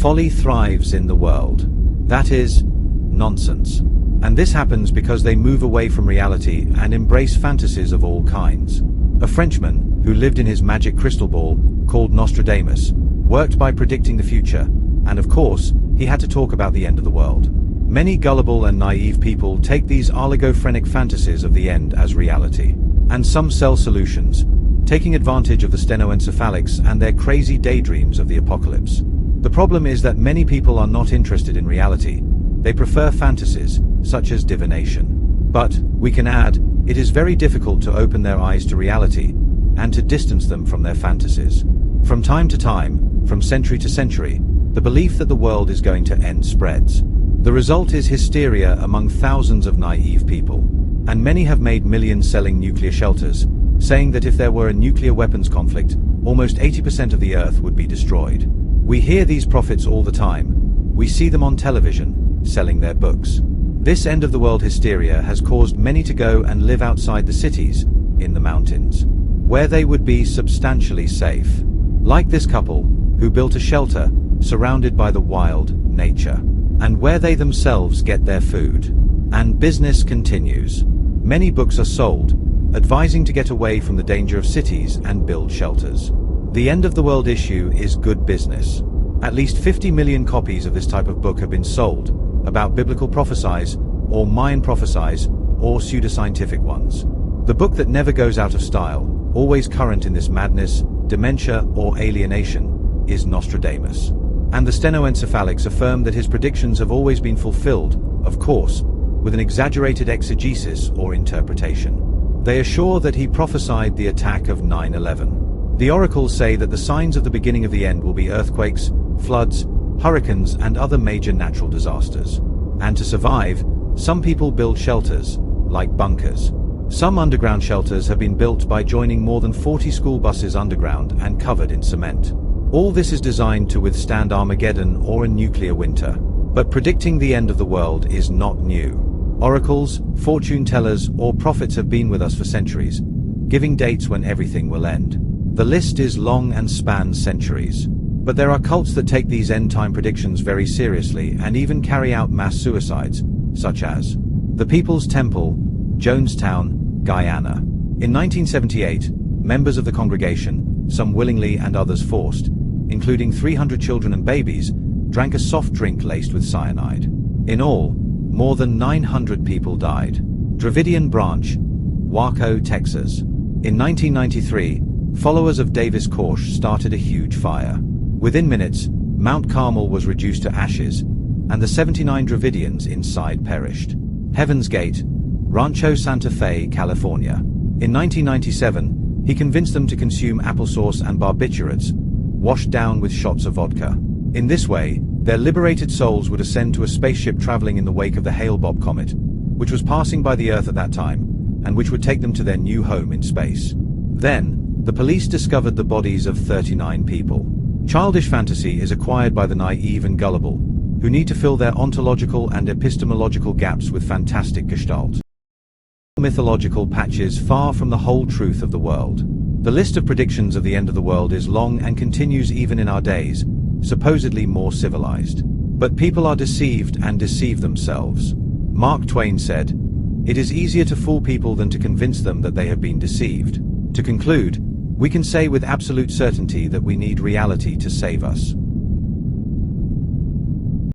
Folly thrives in the world. That is nonsense. And this happens because they move away from reality and embrace fantasies of all kinds. A Frenchman, who lived in his magic crystal ball, called Nostradamus, worked by predicting the future, and of course, he had to talk about the end of the world. Many gullible and naive people take these oligophrenic fantasies of the end as reality. And some sell solutions, taking advantage of the stenoencephalics and their crazy daydreams of the apocalypse. The problem is that many people are not interested in reality. They prefer fantasies, such as divination. But, we can add, it is very difficult to open their eyes to reality, and to distance them from their fantasies. From time to time, from century to century, the belief that the world is going to end spreads. The result is hysteria among thousands of naive people. And many have made millions selling nuclear shelters, saying that if there were a nuclear weapons conflict, almost 80% of the Earth would be destroyed. We hear these prophets all the time. We see them on television, selling their books. This end-of-the-world hysteria has caused many to go and live outside the cities, in the mountains, where they would be substantially safe. Like this couple, who built a shelter, surrounded by the wild nature, and where they themselves get their food. And business continues. Many books are sold, advising to get away from the danger of cities and build shelters. The end-of-the-world issue is good business. At least 50 million copies of this type of book have been sold, about biblical prophecies, or Mayan prophecies, or pseudoscientific ones. The book that never goes out of style, always current in this madness, dementia, or alienation, is Nostradamus. And the stenoencephalics affirm that his predictions have always been fulfilled, of course, with an exaggerated exegesis or interpretation. They assure that he prophesied the attack of 9/11. The oracles say that the signs of the beginning of the end will be earthquakes, floods, hurricanes, and other major natural disasters. And to survive, some people build shelters, like bunkers. Some underground shelters have been built by joining more than 40 school buses underground and covered in cement. All this is designed to withstand Armageddon or a nuclear winter. But predicting the end of the world is not new. Oracles, fortune tellers, or prophets have been with us for centuries, giving dates when everything will end. The list is long and spans centuries. But there are cults that take these end-time predictions very seriously and even carry out mass suicides, such as the People's Temple, Jonestown, Guyana. In 1978, members of the congregation, some willingly and others forced, including 300 children and babies, drank a soft drink laced with cyanide. In all, more than 900 people died. Dravidian Branch, Waco, Texas. In 1993, followers of Davis Koresh started a huge fire. Within minutes, Mount Carmel was reduced to ashes, and the 79 Dravidians inside perished. Heaven's Gate, Rancho Santa Fe, California. In 1997, he convinced them to consume applesauce and barbiturates, washed down with shots of vodka. In this way, their liberated souls would ascend to a spaceship traveling in the wake of the Hale-Bopp comet, which was passing by the Earth at that time, and which would take them to their new home in space. Then, the police discovered the bodies of 39 people. Childish fantasy is acquired by the naive and gullible, who need to fill their ontological and epistemological gaps with fantastic gestalt. Mythological patches far from the whole truth of the world. The list of predictions of the end of the world is long and continues even in our days, supposedly more civilized. But people are deceived and deceive themselves. Mark Twain said, "It is easier to fool people than to convince them that they have been deceived." To conclude, we can say with absolute certainty that we need reality to save us.